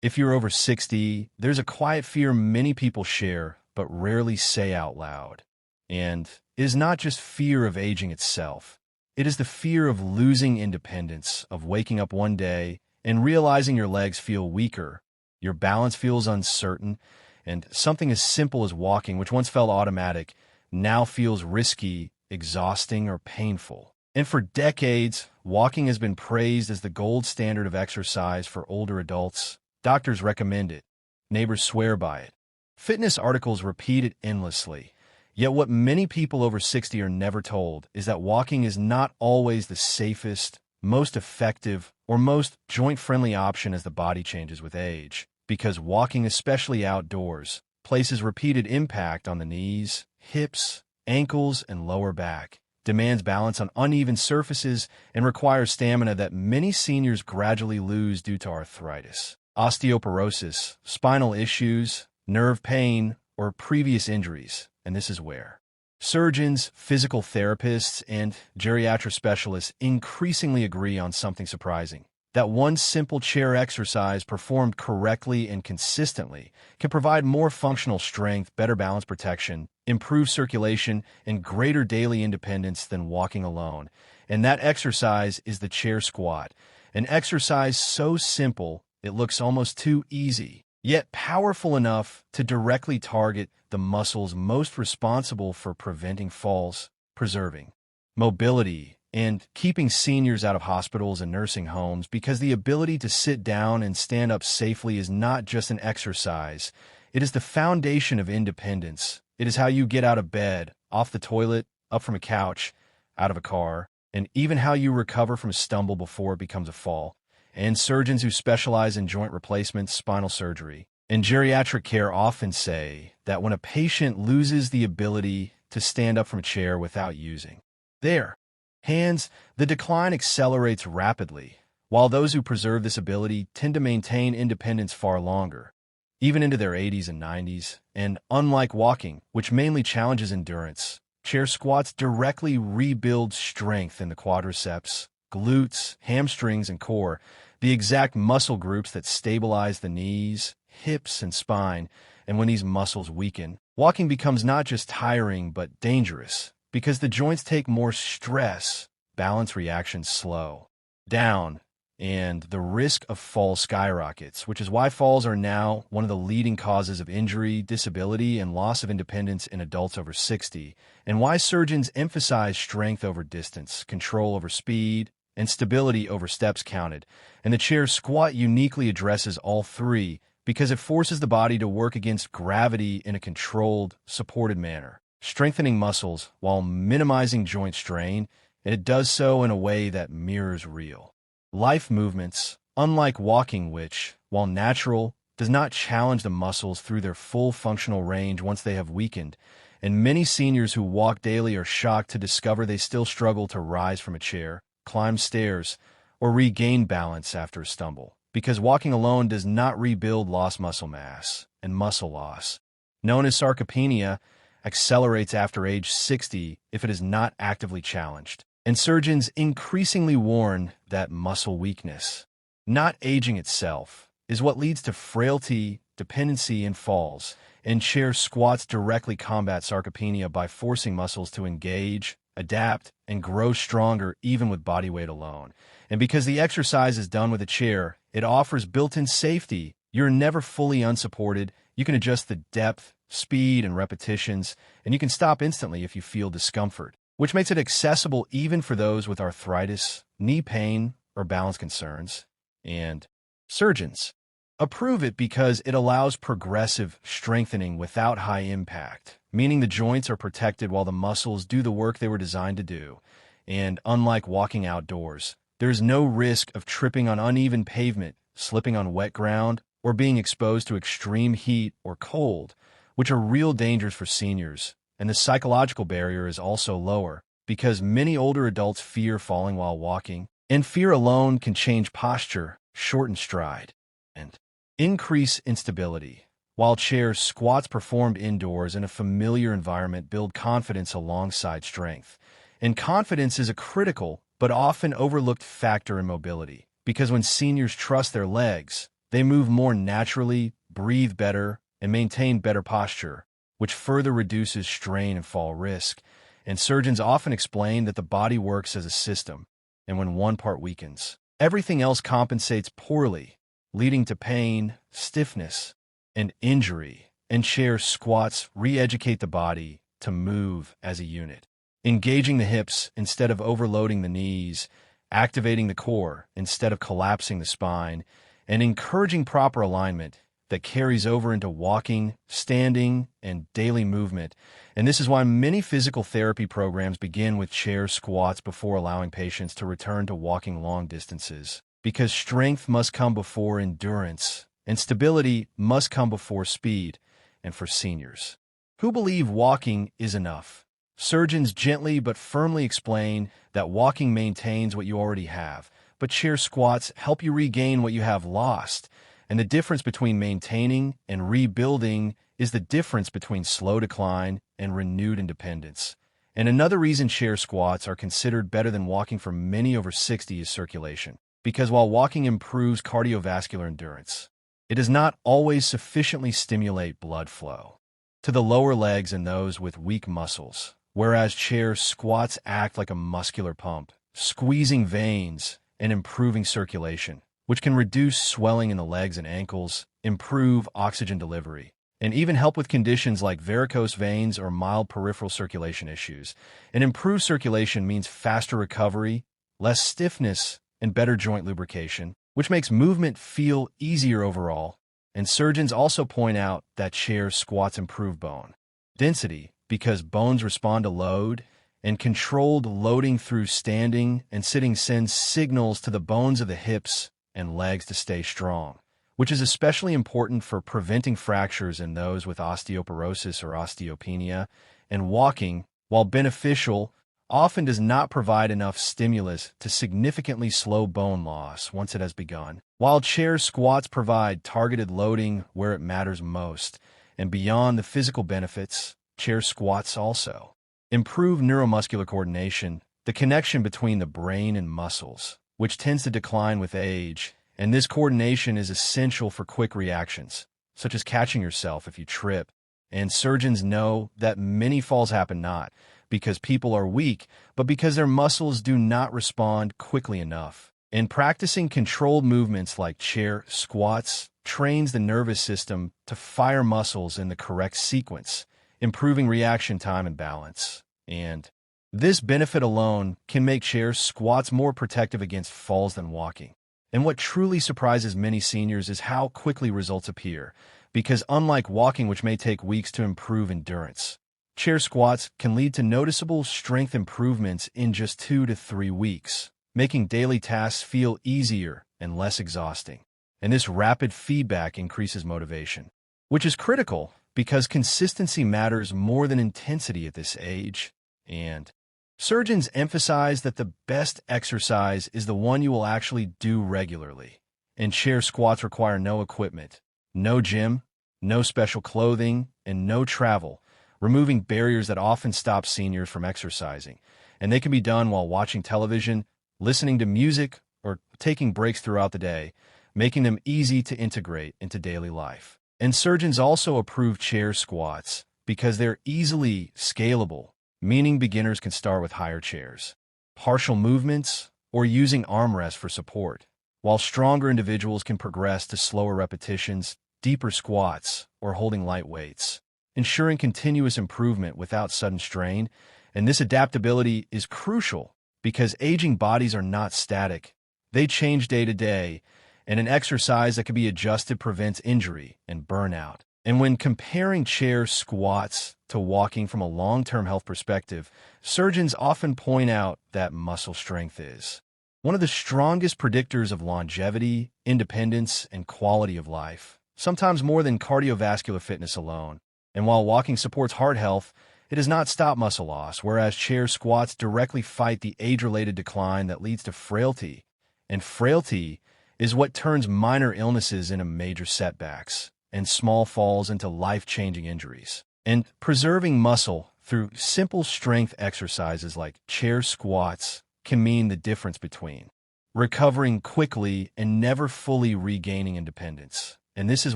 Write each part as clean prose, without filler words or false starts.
If you're over 60, there's a quiet fear many people share but rarely say out loud. And it is not just fear of aging itself. It is the fear of losing independence, of waking up one day and realizing your legs feel weaker, your balance feels uncertain, and something as simple as walking, which once felt automatic, now feels risky, exhausting, or painful. And for decades, walking has been praised as the gold standard of exercise for older adults. Doctors recommend it. Neighbors swear by it. Fitness articles repeat it endlessly. Yet what many people over 60 are never told is that walking is not always the safest, most effective, or most joint-friendly option as the body changes with age. Because walking, especially outdoors, places repeated impact on the knees, hips, ankles, and lower back, demands balance on uneven surfaces, and requires stamina that many seniors gradually lose due to arthritis, osteoporosis, spinal issues, nerve pain, or previous injuries. And this is where surgeons, physical therapists, and geriatric specialists increasingly agree on something surprising: that one simple chair exercise performed correctly and consistently can provide more functional strength, better balance protection, improved circulation, and greater daily independence than walking alone. And that exercise is the chair squat, an exercise so simple it looks almost too easy, yet powerful enough to directly target the muscles most responsible for preventing falls, preserving mobility, and keeping seniors out of hospitals and nursing homes. Because the ability to sit down and stand up safely is not just an exercise. It is the foundation of independence. It is how you get out of bed, off the toilet, up from a couch, out of a car, and even how you recover from a stumble before it becomes a fall. And surgeons who specialize in joint replacement, spinal surgery, and geriatric care often say that when a patient loses the ability to stand up from a chair without using their hands, the decline accelerates rapidly, while those who preserve this ability tend to maintain independence far longer, even into their 80s and 90s. And unlike walking, which mainly challenges endurance, chair squats directly rebuild strength in the quadriceps, glutes, hamstrings, and core, the exact muscle groups that stabilize the knees, hips, and spine. And when these muscles weaken, walking becomes not just tiring but dangerous, because the joints take more stress, balance reactions slow down, and the risk of fall skyrockets, which is why falls are now one of the leading causes of injury, disability, and loss of independence in adults over 60, and why surgeons emphasize strength over distance, control over speed, and stability over steps counted. And the chair squat uniquely addresses all three because it forces the body to work against gravity in a controlled, supported manner, strengthening muscles while minimizing joint strain, and it does so in a way that mirrors real life movements, unlike walking, which, while natural, does not challenge the muscles through their full functional range once they have weakened. And many seniors who walk daily are shocked to discover they still struggle to rise from a chair, climb stairs, or regain balance after a stumble, because walking alone does not rebuild lost muscle mass, and muscle loss, known as sarcopenia, accelerates after age 60 if it is not actively challenged. And surgeons increasingly warn that muscle weakness, not aging itself, is what leads to frailty, dependency, and falls. And chair squats directly combat sarcopenia by forcing muscles to engage, adapt, and grow stronger even with body weight alone. And because the exercise is done with a chair, it offers built-in safety. You're never fully unsupported. You can adjust the depth, speed, and repetitions, and you can stop instantly if you feel discomfort, which makes it accessible even for those with arthritis, knee pain, or balance concerns. And surgeons approve it because it allows progressive strengthening without high impact, meaning the joints are protected while the muscles do the work they were designed to do. And unlike walking outdoors, there's no risk of tripping on uneven pavement, slipping on wet ground, or being exposed to extreme heat or cold, which are real dangers for seniors. And the psychological barrier is also lower, because many older adults fear falling while walking, and fear alone can change posture, shorten stride, and increase instability. While chair squats performed indoors in a familiar environment build confidence alongside strength. And confidence is a critical but often overlooked factor in mobility, because when seniors trust their legs, They move more naturally, breathe better, and maintain better posture, which further reduces strain and fall risk. And surgeons often explain that the body works as a system, and when one part weakens, everything else compensates poorly, leading to pain, stiffness, and injury. And chair squats re-educate the body to move as a unit, engaging the hips instead of overloading the knees, activating the core instead of collapsing the spine, and encouraging proper alignment that carries over into walking, standing, and daily movement. And this is why many physical therapy programs begin with chair squats before allowing patients to return to walking long distances. Because strength must come before endurance, and stability must come before speed. And for seniors who believe walking is enough, surgeons gently but firmly explain that walking maintains what you already have, but chair squats help you regain what you have lost. And the difference between maintaining and rebuilding is the difference between slow decline and renewed independence. And another reason chair squats are considered better than walking for many over 60 is circulation. Because while walking improves cardiovascular endurance, it does not always sufficiently stimulate blood flow to the lower legs and those with weak muscles, whereas chair squats act like a muscular pump, squeezing veins and improving circulation, which can reduce swelling in the legs and ankles, improve oxygen delivery, and even help with conditions like varicose veins or mild peripheral circulation issues. And improved circulation means faster recovery, less stiffness, and better joint lubrication, which makes movement feel easier overall. And surgeons also point out that chair squats improve bone density because bones respond to load, and controlled loading through standing and sitting sends signals to the bones of the hips and legs to stay strong, which is especially important for preventing fractures in those with osteoporosis or osteopenia. And walking, while beneficial, often does not provide enough stimulus to significantly slow bone loss once it has begun. While chair squats provide targeted loading where it matters most, and beyond the physical benefits, chair squats also improve neuromuscular coordination, the connection between the brain and muscles, which tends to decline with age. And this coordination is essential for quick reactions, such as catching yourself if you trip. And surgeons know that many falls happen not because people are weak, but because their muscles do not respond quickly enough. And practicing controlled movements like chair squats trains the nervous system to fire muscles in the correct sequence, improving reaction time and balance. And this benefit alone can make chair squats more protective against falls than walking. And what truly surprises many seniors is how quickly results appear, because unlike walking, which may take weeks to improve endurance, chair squats can lead to noticeable strength improvements in just 2 to 3 weeks, making daily tasks feel easier and less exhausting. And this rapid feedback increases motivation, which is critical because consistency matters more than intensity at this age. And surgeons emphasize that the best exercise is the one you will actually do regularly. And chair squats require no equipment, no gym, no special clothing, and no travel, removing barriers that often stop seniors from exercising. And they can be done while watching television, listening to music, or taking breaks throughout the day, making them easy to integrate into daily life. And surgeons also approve chair squats because they're easily scalable, meaning beginners can start with higher chairs, partial movements, or using armrests for support, while stronger individuals can progress to slower repetitions, deeper squats, or holding light weights, ensuring continuous improvement without sudden strain. And this adaptability is crucial because aging bodies are not static. They change day to day, and an exercise that can be adjusted prevents injury and burnout. And when comparing chair squats to walking from a long-term health perspective, surgeons often point out that muscle strength is one of the strongest predictors of longevity, independence, and quality of life, sometimes more than cardiovascular fitness alone. And while walking supports heart health, it does not stop muscle loss, whereas chair squats directly fight the age-related decline that leads to frailty. And frailty is what turns minor illnesses into major setbacks and small falls into life-changing injuries. And preserving muscle through simple strength exercises like chair squats can mean the difference between recovering quickly and never fully regaining independence. And this is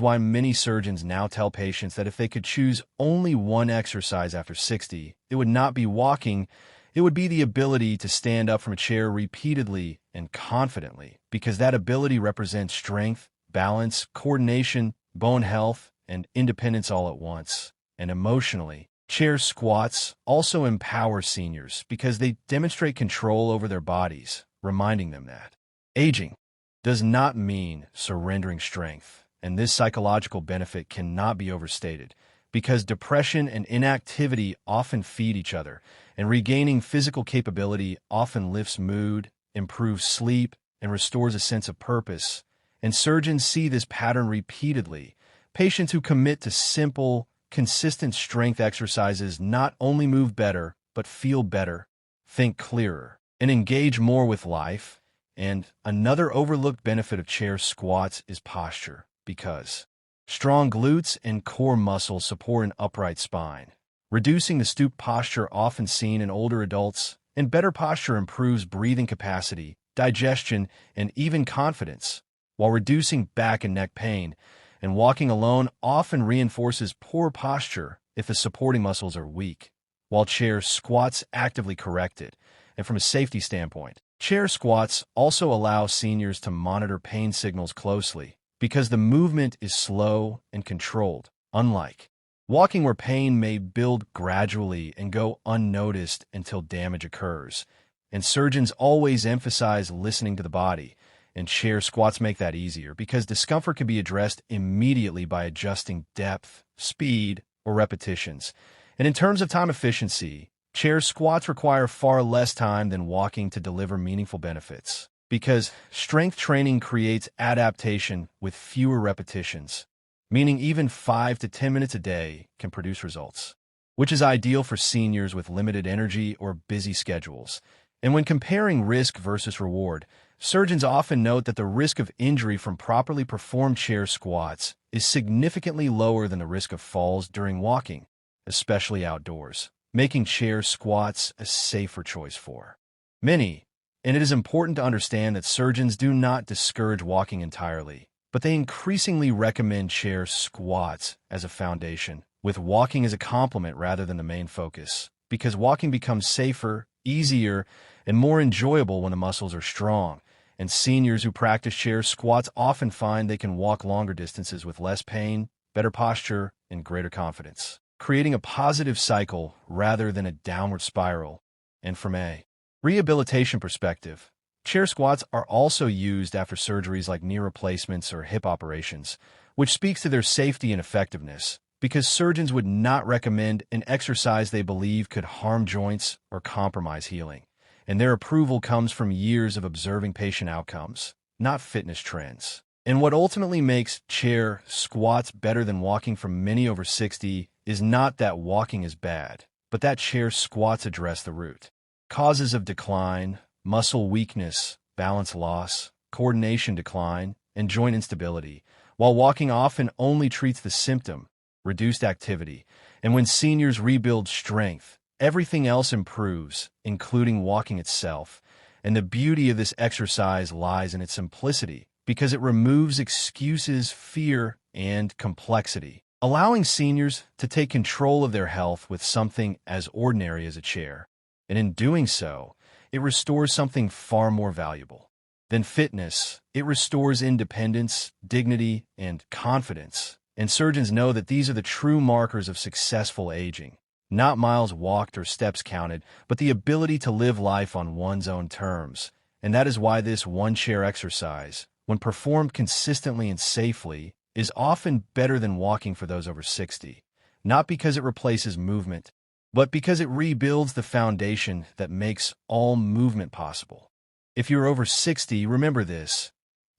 why many surgeons now tell patients that if they could choose only one exercise after 60, it would not be walking, it would be the ability to stand up from a chair repeatedly and confidently, because that ability represents strength, balance, coordination, bone health, and independence all at once. And emotionally, chair squats also empower seniors because they demonstrate control over their bodies, reminding them that aging does not mean surrendering strength. And this psychological benefit cannot be overstated, because depression and inactivity often feed each other, and regaining physical capability often lifts mood, improves sleep, and restores a sense of purpose. And surgeons see this pattern repeatedly. Patients who commit to simple, consistent strength exercises not only move better, but feel better, think clearer, and engage more with life. And another overlooked benefit of chair squats is posture, because strong glutes and core muscles support an upright spine, reducing the stoop posture often seen in older adults, and better posture improves breathing capacity, digestion, and even confidence, while reducing back and neck pain. And walking alone often reinforces poor posture if the supporting muscles are weak, while chair squats actively correct it. And from a safety standpoint, chair squats also allow seniors to monitor pain signals closely, because the movement is slow and controlled, unlike walking where pain may build gradually and go unnoticed until damage occurs. And surgeons always emphasize listening to the body, and chair squats make that easier because discomfort can be addressed immediately by adjusting depth, speed, or repetitions. And in terms of time efficiency, chair squats require far less time than walking to deliver meaningful benefits, because strength training creates adaptation with fewer repetitions, meaning even 5 to 10 minutes a day can produce results, which is ideal for seniors with limited energy or busy schedules. And when comparing risk versus reward, surgeons often note that the risk of injury from properly performed chair squats is significantly lower than the risk of falls during walking, especially outdoors, making chair squats a safer choice for many. And it is important to understand that surgeons do not discourage walking entirely, but they increasingly recommend chair squats as a foundation, with walking as a complement rather than the main focus, because walking becomes safer, easier, and more enjoyable when the muscles are strong. And seniors who practice chair squats often find they can walk longer distances with less pain, better posture, and greater confidence, creating a positive cycle rather than a downward spiral. And from a rehabilitation perspective, chair squats are also used after surgeries like knee replacements or hip operations, which speaks to their safety and effectiveness, because surgeons would not recommend an exercise they believe could harm joints or compromise healing. And their approval comes from years of observing patient outcomes, not fitness trends. And what ultimately makes chair squats better than walking for many over 60 is not that walking is bad, but that chair squats address the root causes of decline, muscle weakness, balance loss, coordination decline, and joint instability, while walking often only treats the symptom, reduced activity. And when seniors rebuild strength, everything else improves, including walking itself. And the beauty of this exercise lies in its simplicity, because it removes excuses, fear, and complexity, allowing seniors to take control of their health with something as ordinary as a chair. And in doing so, it restores something far more valuable than fitness. It restores independence, dignity, and confidence. And surgeons know that these are the true markers of successful aging. Not miles walked or steps counted, but the ability to live life on one's own terms. And that is why this one-chair exercise, when performed consistently and safely, is often better than walking for those over 60. Not because it replaces movement, but because it rebuilds the foundation that makes all movement possible. If you're over 60, remember this: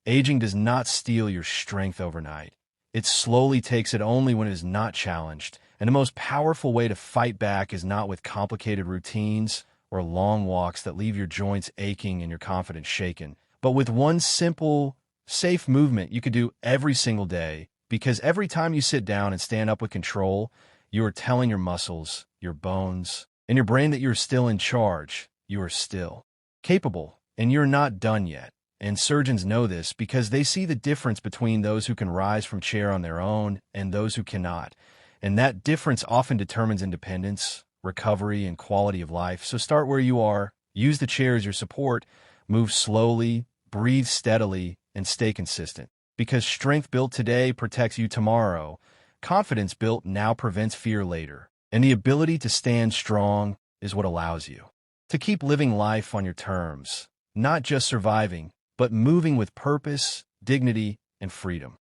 aging does not steal your strength overnight. It slowly takes it only when it is not challenged. And the most powerful way to fight back is not with complicated routines or long walks that leave your joints aching and your confidence shaken, but with one simple, safe movement you could do every single day. Because every time you sit down and stand up with control, you are telling your muscles, your bones, and your brain that you're still in charge. You are still capable, and you're not done yet. And surgeons know this because they see the difference between those who can rise from chair on their own and those who cannot. And that difference often determines independence, recovery, and quality of life. So start where you are, use the chair as your support, move slowly, breathe steadily, and stay consistent. Because strength built today protects you tomorrow. Confidence built now prevents fear later. And the ability to stand strong is what allows you to keep living life on your terms, not just surviving, but moving with purpose, dignity, and freedom.